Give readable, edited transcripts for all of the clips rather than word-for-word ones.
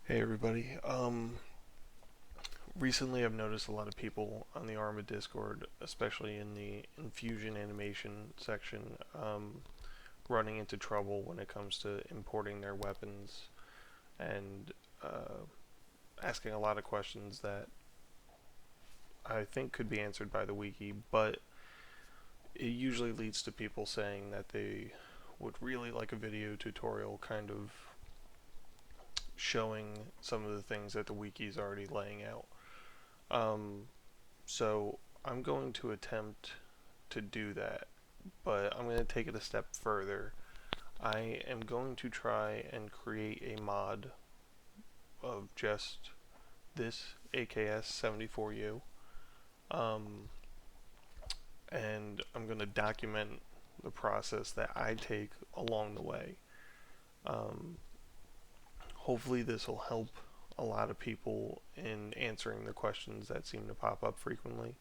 Hey everybody. Recently I've noticed a lot of people on the Arma Discord, especially in the infusion animation section, running into trouble when it comes to importing their weapons and uh, asking a lot of questions that I think could be answered by the wiki, but it usually leads to people saying that they would really like a video tutorial kind of showing some of the things that the wiki is already laying out. Um, So I'm going to attempt to do that, but I'm going to take it a step further. I am going to try and create a mod of just this AKS 74U, um, and I'm going to document the process that I take along the way. Um, Hopefully, this will help a lot of people in answering the questions that seem to pop up frequently.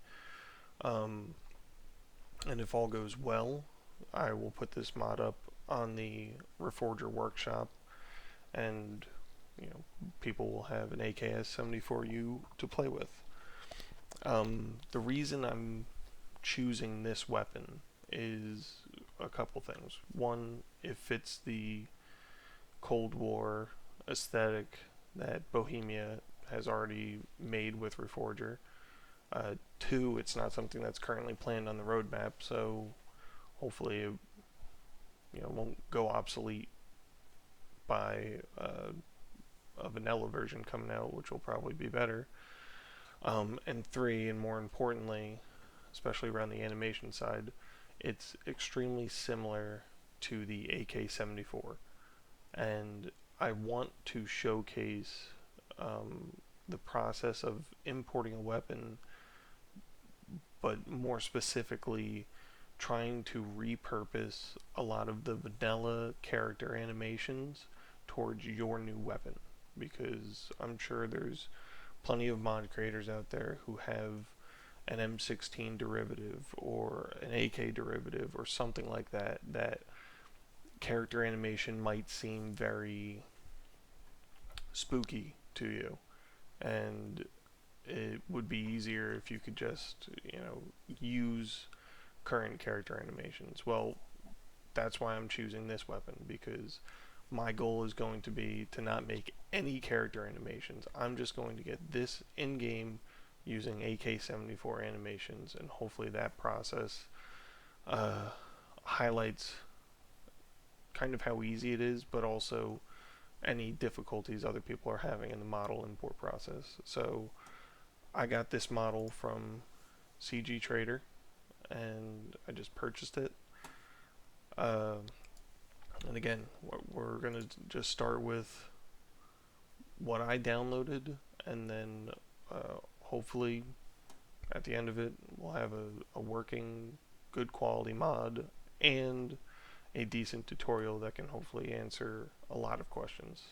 Um, and if all goes well, I will put this mod up on the Reforger workshop, and people will have an AKS 74U to play with. The reason I'm choosing this weapon is a couple things. One, it fits the Cold War aesthetic that Bohemia has already made with Reforger. Two, it's not something that's currently planned on the roadmap, so hopefully it won't go obsolete by a vanilla version coming out, which will probably be better. And three, and more importantly, especially around the animation side, it's extremely similar to the AK-74, and I want to showcase the process of importing a weapon, but more specifically trying to repurpose a lot of the vanilla character animations towards your new weapon, because I'm sure there's plenty of mod creators out there who have an M16 derivative or an AK derivative or something like that character animation might seem very spooky to you, and it would be easier if you could just use current character animations. Well, that's why I'm choosing this weapon, because my goal is going to be to not make any character animations. I'm just going to get this in game using AK-74 animations, and hopefully that process uh, highlights kind of how easy it is, but also any difficulties other people are having in the model import process. So I got this model from CG Trader, and I just purchased it. Uh, and again, we're gonna just start with what I downloaded, and then hopefully at the end of it, we'll have a working, good quality mod and a decent tutorial that can hopefully answer a lot of questions.